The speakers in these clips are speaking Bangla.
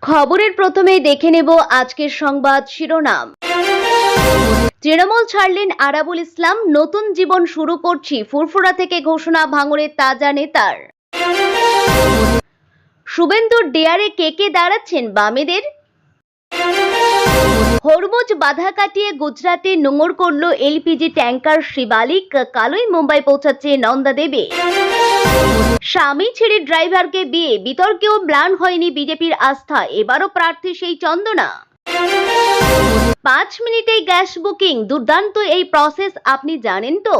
খবরের প্রথমেই দেখে নেব আজকের সংবাদ শিরোনাম। তৃণমূল ছাড়লেন আরাবুল ইসলাম, নতুন জীবন শুরু করছি ফুরফুরা থেকে ঘোষণা ভাঙড়ের তাজা নেতার। শুভেন্দুর ডেয়ারে কে কে দাঁড়াচ্ছেন বামেদের। হরমুজ বাধা কাটিয়ে গুজরাটে নোঙর করল এলপিজি ট্যাঙ্কার শিবালিক, কালই মুম্বাই পৌঁছাচ্ছে নন্দা দেবী। স্বামী ছেড়ে ড্রাইভারকে বিয়ে, বিতর্কেও ম্লান হয়নি বিজেপির আস্থা, এবারও প্রার্থী সেই চন্দনা। 5 মিনিটেই গ্যাস বুকিং, দুর্দান্ত এই প্রসেস আপনি জানেন তো।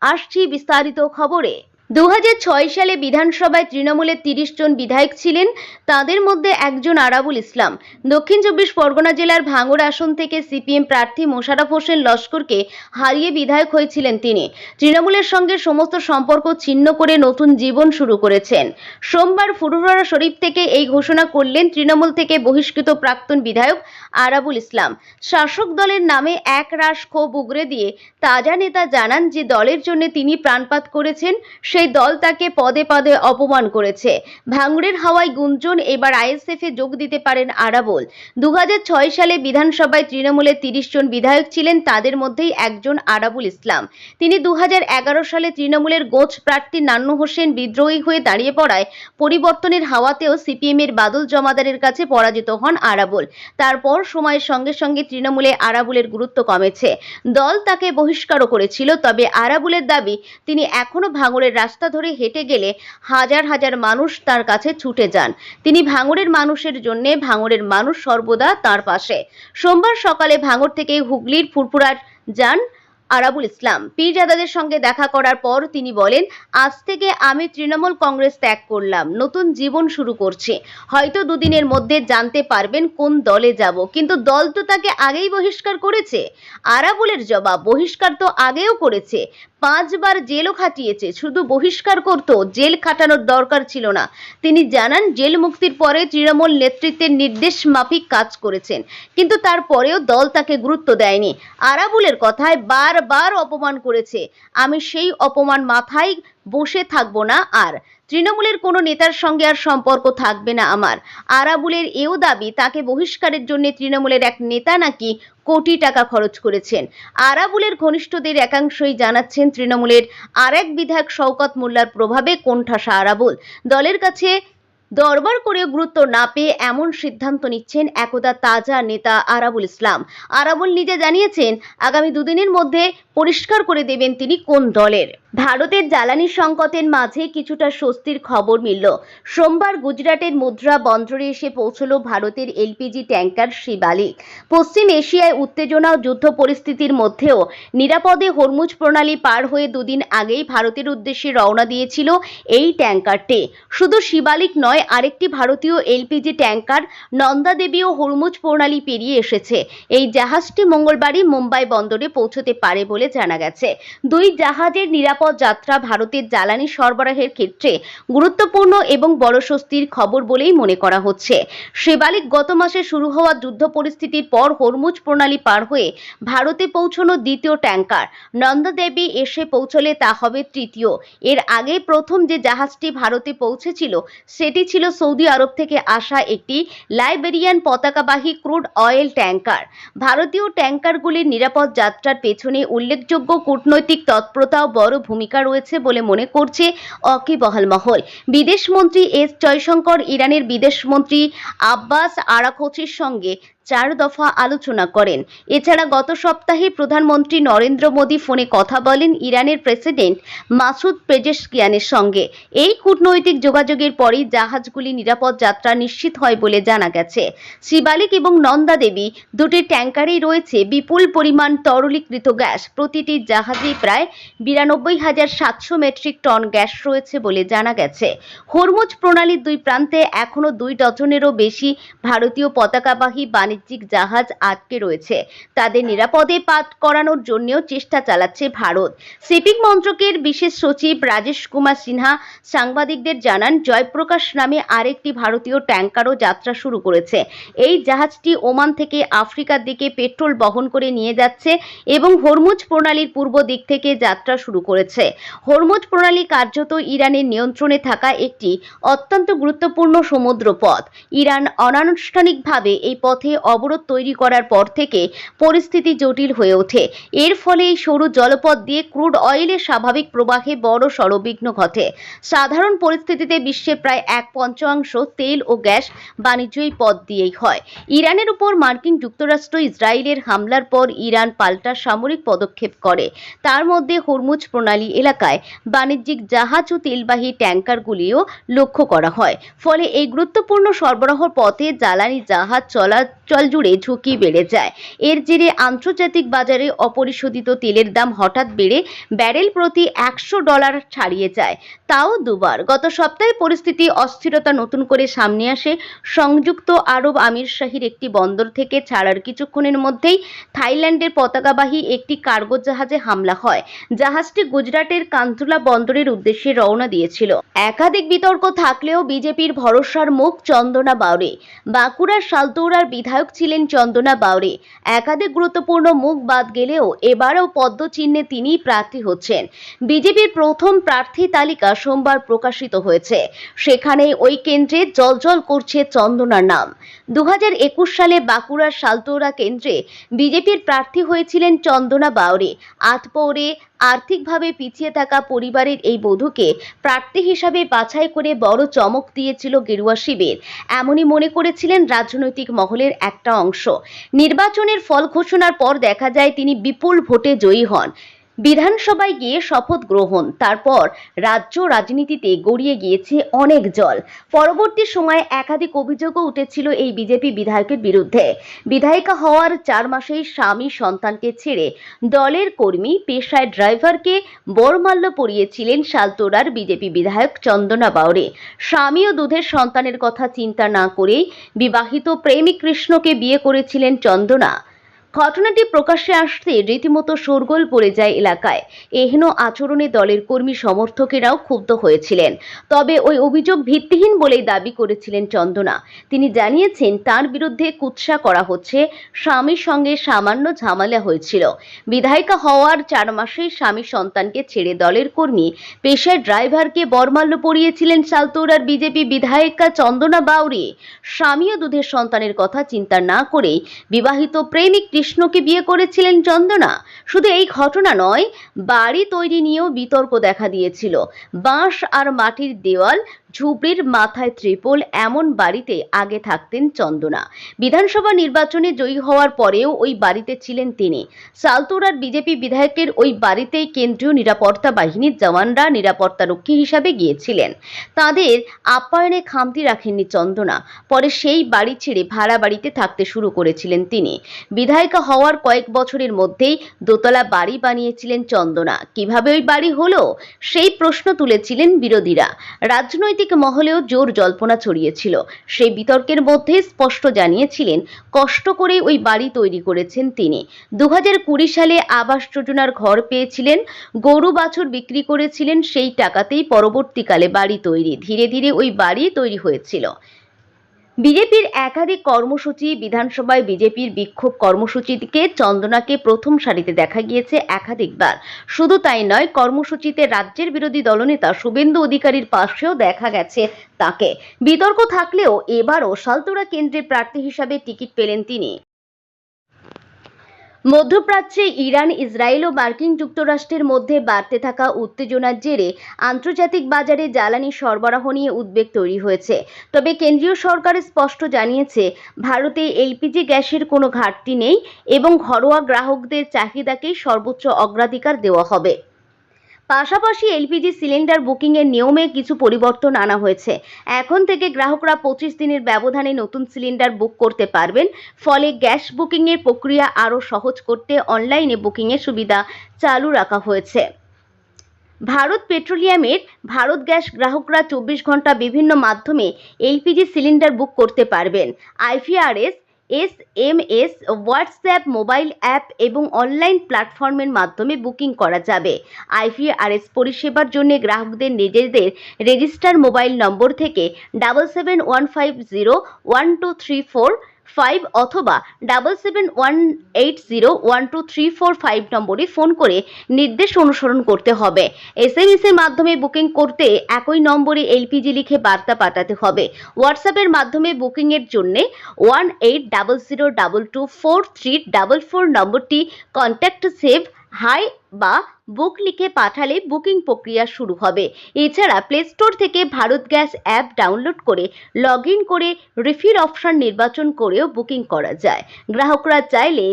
আসছি বিস্তারিত খবরে। 2006 সালে বিধানসভায় তৃণমূলের 30 জন বিধায়ক ছিলেন, তাদের মধ্যে একজন আরাবুল ইসলাম। দক্ষিণ 24 পরগনা জেলার ভাঙড় আসন থেকে সিপিএম প্রার্থী মোশাররফ হোসেন লস্করকে হারিয়ে বিধায়ক হয়েছিলেন তিনি। তৃণমূলের সঙ্গে সমস্ত সম্পর্ক ছিন্ন করে নতুন জীবন শুরু করেছেন। সোমবার ফুরফুরা শরীফ থেকে এই ঘোষণা করলেন তৃণমূল থেকে বহিষ্কৃত প্রাক্তন বিধায়ক আরাবুল ইসলাম। শাসক দলের নামে এক রাশ ক্ষোভ উগরে দিয়ে তাজা নেতা জানান যে দলের জন্য তিনি প্রাণপাত করেছেন, সেই দল তাকে পদে পদে অপমান করেছে। ভাঙড়ের হাওয়ায় গুঞ্জন, এবার আইএসএফ এ যোগ দিতে পারেন আরাবুল। 2006 সালে বিধানসভায় তৃণমূলের 30 জন বিধায়ক ছিলেন, তাদের মধ্যেই একজন আরাবুল ইসলাম। তিনি 2011 সালে তৃণমূলের গোছ প্রার্থী নান্নু হোসেন বিদ্রোহী হয়ে দাঁড়িয়ে পড়ায় পরিবর্তনের হাওয়াতেও সিপিএম এর বাদল জমাদারের কাছে পরাজিত হন আরাবুল। তারপর সময়ের সঙ্গে সঙ্গে তৃণমূলে আরাবুলের গুরুত্ব কমেছে, দল তাকে বহিষ্কারও করেছিল। তবে আরাবুলের দাবি, তিনি এখনো ভাঙড়ের রাস্তা ধরে হেঁটে গেলে হাজার হাজার মানুষ তার কাছে ছুটে যান। তিনি ভাঙড়ের মানুষের জন্য, ভাঙড়ের মানুষ সর্বদা তার পাশে। সোমবার সকালে ভাঙড় থেকে হুগলির ফুরফুরা যান আরাবুল ইসলাম। পীরজাদাদের সঙ্গে দেখা করার পর তিনি বলেন, আজ থেকে আমি তৃণমূল কংগ্রেস ত্যাগ করলাম, নতুন জীবন শুরু করছি। হয়তো দুদিনের মধ্যে জানতে পারবেন কোন দলে যাব, কিন্তু দল তো তাকে আগেই বহিষ্কার করেছে। আরাবুলের জবাব, বহিষ্কার তো আগেও করেছে, 5 বার জেলও খাটিয়েছে, শুধু বহিষ্কার করত, জেল খাটানোর দরকার ছিল না। তিনি জানান, জেল মুক্তির পরে তৃণমূল নেতৃত্বের নির্দেশ মাফিক কাজ করেছেন, কিন্তু তারপরেও দল তাকে গুরুত্ব দেয়নি। আরাবুলের কথায় বারবার অপমান করেছে, আমি সেই অপমান মাথায় বসে থাকবো না, আর তৃণমূলের কোনো নেতার সঙ্গে আর সম্পর্ক থাকবে না আমার। আরাবুলের এও দাবি, তাকে বহিষ্কারের জন্য তৃণমূলের এক নেতা নাকি কোটি টাকা খরচ করেছেন। আরাবুলের ঘনিষ্ঠদের একাংশই জানাচ্ছেন, তৃণমূলের আরেক বিধায়ক শওকত মোল্লার প্রভাবে কোণঠাসা আরাবুল। দলের কাছে দরবার করেও গুরুত্ব না পেয়ে এমন সিদ্ধান্ত নিচ্ছেন একদা তাজা নেতা আরাবুল ইসলাম। আরাবুল নিজে জানিয়েছেন, আগামী দুদিনের মধ্যে পরিষ্কার করে দেবেন তিনি কোন দলের। ভারতের জ্বালানি সংকটের মাঝে কিছুটা স্বস্তির খবর মিলল। সোমবার গুজরাটের মুদ্রা বন্দরে এসে পৌঁছল ভারতের এলপিজি ট্যাঙ্কার শিবালিক। পশ্চিম এশিয়ায় উত্তেজনা ও যুদ্ধ পরিস্থিতির মধ্যেও নিরাপদে হরমুজ প্রণালী পার হয়ে দুদিন আগেই ভারতের উদ্দেশ্যে রওনা দিয়েছিল এই ট্যাঙ্কারটি। শুধু শিবালিক নয়, আরেকটি ভারতীয় এলপিজি ট্যাঙ্কার নন্দা দেবীও হরমুজ প্রণালী পেরিয়ে এসেছে। এই জাহাজটি মঙ্গলবারই মুম্বাই বন্দরে পৌঁছতে পারে বলে জানা গেছে। দুই জাহাজের নিরাপদ যাত্রা ভারতের জ্বালানি সরবরাহের ক্ষেত্রে গুরুত্বপূর্ণ এবং বড় স্বস্তির খবর বলেই মনে করা হচ্ছে। শিবালিক গত মাসে শুরু হওয়া যুদ্ধ পরিস্থিতির পর হরমুজ প্রণালী পার হয়ে ভারতে পৌঁছানো দ্বিতীয় ট্যাঙ্কার। নন্দা দেবী এসে পৌঁছলে তা হবে তৃতীয়। এর আগে প্রথম যে জাহাজটি ভারতে পৌঁছেছিল সেটি ছিল সৌদি আরব থেকে আসা একটি লাইবেরিয়ান পতাকাবাহী ক্রুড অয়েল ট্যাঙ্কার। ভারতীয় ট্যাঙ্কারগুলির নিরাপদ যাত্রার পেছনে উল্লেখযোগ্য কূটনৈতিক তৎপরতাও বড় ভূমিকা রয়েছে বলে মনে করছে ওয়াকিবহাল মহল। বিদেশমন্ত্রী এস জয়শঙ্কর ইরানের বিদেশমন্ত্রী আব্বাস আরাকচির সঙ্গে 4 দফা আলোচনা করেন। এছাড়া গত সপ্তাহে প্রধানমন্ত্রী নরেন্দ্র মোদী ফোনে কথা বলেন ইরানের প্রেসিডেন্ট মাসুদ পেজেশকিয়ানের সঙ্গে। এই কূটনৈতিক যোগাযোগের পরই জাহাজগুলি নিরাপদ যাত্রা নিশ্চিত হয় বলে জানা গেছে। শিবালিক এবং নন্দা দেবী দুটি ট্যাঙ্কারেই রয়েছে বিপুল পরিমাণ তরলীকৃত গ্যাস। প্রতিটি জাহাজে প্রায় 92,700 মেট্রিক টন গ্যাস রয়েছে বলে জানা গেছে। হরমুজ প্রণালীর দুই প্রান্তে এখনো 2 ডজনেরও বেশি ভারতীয় পতাকাবাহী বাণিজ্য বাণিজ্যিক জাহাজ আটকে রয়েছে। তাদের নিরাপদে পার করানোর জন্যও চেষ্টা চালাচ্ছে ভারত। শিপিং মন্ত্রকের বিশেষ সচিব রাজেশ কুমার সিনহা সাংবাদিকদের জানান, জয়প্রকাশ নামে আরেকটি ভারতীয় ট্যাঙ্কারও যাত্রা শুরু করেছে। এই জাহাজটি ওমান থেকে আফ্রিকার দিকে পেট্রোল বহন করে নিয়ে যাচ্ছে এবং হরমুজ প্রণালীর পূর্ব দিক থেকে যাত্রা শুরু করেছে। হরমুজ প্রণালী কার্যত ইরানের নিয়ন্ত্রণে থাকা একটি অত্যন্ত গুরুত্বপূর্ণ সমুদ্র পথ। ইরান অনানুষ্ঠানিকভাবে এই পথে অবরোধ তৈরি করার পর থেকে পরিস্থিতি জটিল হয়ে ওঠে। এর ফলে এই সরু জলপথ দিয়ে ক্রুড অয়েলের স্বাভাবিক প্রবাহে বড়সড় বিঘ্ন ঘটে। সাধারণ পরিস্থিতিতে বিশ্বের প্রায় 1/5 তেল ও গ্যাস বাণিজ্য এই পথ দিয়েই হয়। ইরানের উপর মার্কিন যুক্তরাষ্ট্র ইসরায়েলের হামলার পর ইরান পাল্টা সামরিক পদক্ষেপ করে। তার মধ্যে হরমুজ প্রণালী এলাকায় বাণিজ্যিক জাহাজ ও তেলবাহী ট্যাঙ্কারগুলিও লক্ষ্য করা হয়। ফলে এই গুরুত্বপূর্ণ সরবরাহ পথে জ্বালানি জাহাজ চলাচল জুড়ে ঝুঁকি বেড়ে যায়। এর জেরে আন্তর্জাতিক বাজারে অপরিশোধিত তেলের দাম হঠাৎ বেড়ে ব্যারেল প্রতি $100 ছাড়িয়ে যায়, তাও দুবার। গত সপ্তাহে পরিস্থিতি অস্থিরতা নতুন করে সামনে আসে। সংযুক্ত আরব আমিরশাহীর একটি বন্দর থেকে ছাড়ার কিছুক্ষণের মধ্যেই থাইল্যান্ডের পতাকাবাহী একটি কার্গো জাহাজে হামলা হয়। জাহাজটি গুজরাটের কান্তুলা বন্দরের উদ্দেশ্যে রওনা দিয়েছিল। একাধিক বিতর্ক থাকলেও বিজেপির ভরসার মুখ চন্দনা বাউরি। বাঁকুড়ার সালতৌরার বিধায়ক ছিলেন চন্দনা বাউরি। একাধিক গুরুত্বপূর্ণ মুখ বাদ গেলেও এবারও পদ্মচিহ্নে তিনিই প্রার্থী হচ্ছেন। বিজেপির প্রথম প্রার্থী তালিকা সোমবার প্রকাশিত হয়েছে। সেখানে ওই কেন্দ্রে জ্বলজ্বল করছে চন্দনার নাম। 2021 সালে বাঁকুড়ার সালতৌরা কেন্দ্রে বিজেপির প্রার্থী হয়েছিলেন চন্দনা বাউরি। আতপৌরে আর্থিকভাবে পিছিয়ে থাকা পরিবারের এই বধূকে প্রার্থী হিসাবে বাছাই করে বড় চমক দিয়েছিল গেরুয়া শিবির। এমনই মনে করেছিলেন রাজনৈতিক মহলের একটা অংশ। নির্বাচনের ফল ঘোষণার পর দেখা যায় তিনি বিপুল ভোটে জয়ী হন। বিধানসভায় গিয়ে শপথ গ্রহণ, তারপর রাজ্য রাজনীতিতে গড়িয়ে গিয়েছে অনেক জল। পরবর্তী সময়ে একাধিক অভিযোগও উঠেছিল এই বিজেপি বিধায়কের বিরুদ্ধে। বিধায়িকা হওয়ার 4 মাসেই স্বামী সন্তানকে ছেড়ে দলের কর্মী পেশায় ড্রাইভারকে বরমাল্য পরিয়েছিলেন সালতোরার বিজেপি বিধায়ক চন্দনা বাউরি। স্বামী ও দুধের সন্তানের কথা চিন্তা না করেই বিবাহিত প্রেমিক কৃষ্ণকে বিয়ে করেছিলেন চন্দনা। ঘটনাটি প্রকাশ্যে আসতে রীতিমতো শোরগোল পড়ে যায় এলাকায়। এহেন আচরণে দলের কর্মী সমর্থকেরাও ক্ষুব্ধ হয়েছিলেন। তবে ওই অভিযোগ ভিত্তিহীন বলেই দাবি করেছিলেন চন্দনা। তিনি জানিয়েছেন তার বিরুদ্ধে কুৎসা করা হচ্ছে। স্বামীর সঙ্গে সামান্য ঝামেলা হয়েছিল। বিধায়িকা হওয়ার 4 মাসেই স্বামী সন্তানকে ছেড়ে দলের কর্মী পেশায় ড্রাইভারকে বরমাল্য পরিয়েছিলেন সালতৌরার বিজেপি বিধায়িকা চন্দনা বাউরি। স্বামী ও দুধের সন্তানের কথা চিন্তা না করেই বিবাহিত প্রেমিক কৃষ্ণকে বিয়ে করেছিলেন চন্দনা। শুধু এই ঘটনা নয়, বাড়ি তৈরি নিয়েও বিতর্ক দেখা দিয়েছিল। বাঁশ আর মাটির দেওয়াল, ঝুপড়ির মাথায় ত্রিপল, এমন বাড়িতে আগে থাকতেন চন্দনা। বিধানসভা নির্বাচনে জয়ী হওয়ার পরেও ওই বাড়িতে ছিলেন তিনি। সালতৌরার বিজেপি বিধায়কের ওই বাড়িতেই কেন্দ্রীয় নিরাপত্তা বাহিনীর জওয়ানরা নিরাপত্তারক্ষী হিসাবে গিয়েছিলেন। তাদের আপ্যায়নে খামতি রাখেননি চন্দনা। পরে সেই বাড়ি ছেড়ে ভাড়া বাড়িতে থাকতে শুরু করেছিলেন তিনি। বিধায়িকা হওয়ার কয়েক বছরের মধ্যেই দোতলা বাড়ি বানিয়েছিলেন চন্দনা। কিভাবে ওই বাড়ি হলো, সেই প্রশ্ন তুলেছিলেন বিরোধীরা। রাজনৈতিক মহলেও জোর জল্পনা ছড়িয়েছিল। সেই বিতর্কের মধ্যে স্পষ্ট জানিয়েছিলেন কষ্ট করে ওই বাড়ি তৈরি করেছেন তিনি। 2020 সালে আবাস যোজনার ঘর পেয়েছিলেন, গরু বাছুর বিক্রি করেছিলেন, সেই টাকাতেই পরবর্তীকালে বাড়ি তৈরি। ধীরে ধীরে ওই বাড়ি তৈরি হয়েছিল। বিজেপির একাধিক কর্মসূচি, বিধানসভায় বিজেপির বিক্ষোভ কর্মসূচিকে চন্দনাকে প্রথম সারিতে দেখা গিয়েছে একাধিকবার। শুধু তাই নয়, কর্মসূচিতে রাজ্যের বিরোধী দলনেতা শুভেন্দু অধিকারীর পাশেও দেখা গেছে তাকে। বিতর্ক থাকলেও এবারও সালতোরা কেন্দ্রের প্রার্থী হিসাবে টিকিট পেলেন তিনি। মধ্যপ্রাচ্যে ইরান, ইসরায়েল ও মার্কিন যুক্তরাষ্ট্রের মধ্যে বাড়তে থাকা উত্তেজনার জেরে আন্তর্জাতিক বাজারে জ্বালানি সরবরাহ নিয়ে উদ্বেগ তৈরি হয়েছে। তবে কেন্দ্রীয় সরকার স্পষ্ট জানিয়েছে ভারতে এলপিজি গ্যাসের কোনো ঘাটতি নেই এবং ঘরোয়া গ্রাহকদের চাহিদাকেই সর্বোচ্চ অগ্রাধিকার দেওয়া হবে। পাশাপাশি এলপিজি সিলিন্ডার বুকিংয়ের নিয়মে কিছু পরিবর্তন আনা হয়েছে। এখন থেকে গ্রাহকরা 25 দিনের ব্যবধানে নতুন সিলিন্ডার বুক করতে পারবেন। ফলে গ্যাস বুকিংয়ের প্রক্রিয়া আরও সহজ করতে অনলাইনে বুকিংয়ের সুবিধা চালু রাখা হয়েছে। ভারত পেট্রোলিয়ামের ভারত গ্যাস গ্রাহকরা 24 ঘন্টা বিভিন্ন মাধ্যমে এলপিজি সিলিন্ডার বুক করতে পারবেন। আইফিআরএস SMS, হোয়াটসঅ্যাপ, মোবাইল অ্যাপ এবং অনলাইন প্ল্যাটফর্মের মাধ্যমে বুকিং করা যাবে। IVRS পরিষেবার জন্য গ্রাহকদের নিজেদের রেজিস্টার মোবাইল নম্বর থেকে 7715012345 অথবা 7718012345 নম্বরে ফোন করে নির্দেশ অনুসরণ করতে হবে। SMS এর মাধ্যমে বুকিং করতে একই নম্বরে LPG লিখে বার্তা পাঠাতে হবে। হোয়াটসঅ্যাপের মাধ্যমে বুকিং এর জন্য 1800224344 নম্বরটি কন্ট্যাক্ট সেভ হাই বা বুক লিখে পাঠালে বুকিং প্রক্রিয়া শুরু হবে। এছাড়া প্লে স্টোর থেকে ভারত গ্যাস অ্যাপ ডাউনলোড করে লগ ইন করে রিফিল অপশন নির্বাচন করেও বুকিং করা যায়। গ্রাহকরা চাইলে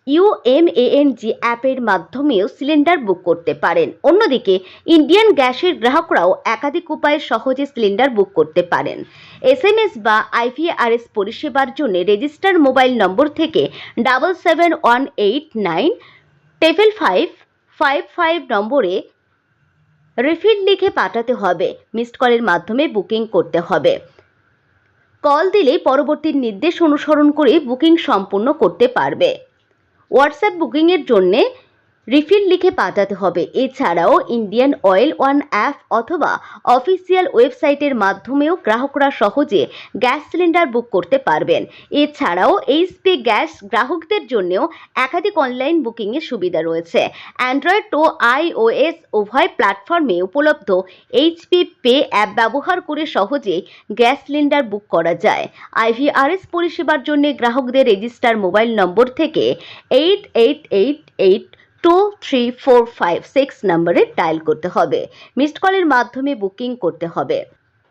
UMANG অ্যাপের মাধ্যমেও সিলিন্ডার বুক করতে পারেন। অন্যদিকে ইন্ডিয়ান গ্যাসের গ্রাহকরাও একাধিক উপায়ে সহজে সিলিন্ডার বুক করতে পারেন। SMS বা IVRS পরিষেবার জন্য রেজিস্টার মোবাইল নম্বর থেকে 77189555 নম্বরে রিফিল লিখে পাঠাতে হবে। মিসড কলের মাধ্যমে বুকিং করতে হবে। কল দিলে পরবর্তী নির্দেশ অনুসরণ করে বুকিং সম্পূর্ণ করতে পারবে। হোয়াটসঅ্যাপ বুকিংয়ের জন্য রিফিল লিখে পাঠাতে হবে। এছাড়াও ইন্ডিয়ান অয়েল ওয়ান অ্যাপ অথবা অফিসিয়াল ওয়েবসাইটের মাধ্যমেও গ্রাহকরা সহজে গ্যাস সিলিন্ডার বুক করতে পারবেন। এছাড়াও HP গ্যাস গ্রাহকদের জন্যও একাধিক অনলাইন বুকিংয়ের সুবিধা রয়েছে। অ্যান্ড্রয়েড ও iOS উভয় প্ল্যাটফর্মে উপলব্ধ HP পে অ্যাপ ব্যবহার করে সহজে গ্যাস সিলিন্ডার বুক করা যায়। IVRS পরিষেবার জন্য গ্রাহকদের রেজিস্টার মোবাইল নম্বর থেকে 88882345 নম্বরে ডায়াল করতে হবে। মিসড কলের মাধ্যমে বুকিং করতে হবে।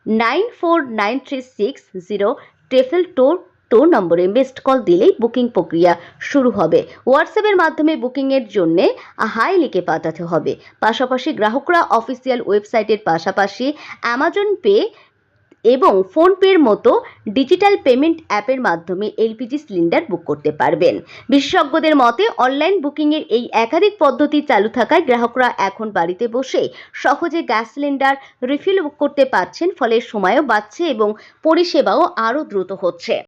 9493602222 নম্বরে মিসড কল দিলেই বুকিং প্রক্রিয়া শুরু হবে। হোয়াটসঅ্যাপের মাধ্যমে বুকিংয়ের জন্য হাই লিখে পাঠাতে হবে। পাশাপাশি গ্রাহকরা অফিসিয়াল ওয়েবসাইটের পাশাপাশি অ্যামাজন পে এবং ফোনপের মতো ডিজিটাল পেমেন্ট অ্যাপের মাধ্যমে LPG সিলিন্ডার বুক করতে পারবেন। বিশেষজ্ঞদের মতে অনলাইন বুকিংয়ের এই একাধিক পদ্ধতি চালু থাকায় গ্রাহকরা এখন বাড়িতে বসে সহজে গ্যাস সিলিন্ডার রিফিল বুক করতে পারছেন, ফলে সময়ও বাঁচছে এবং পরিষেবাও আরও দ্রুত হচ্ছে।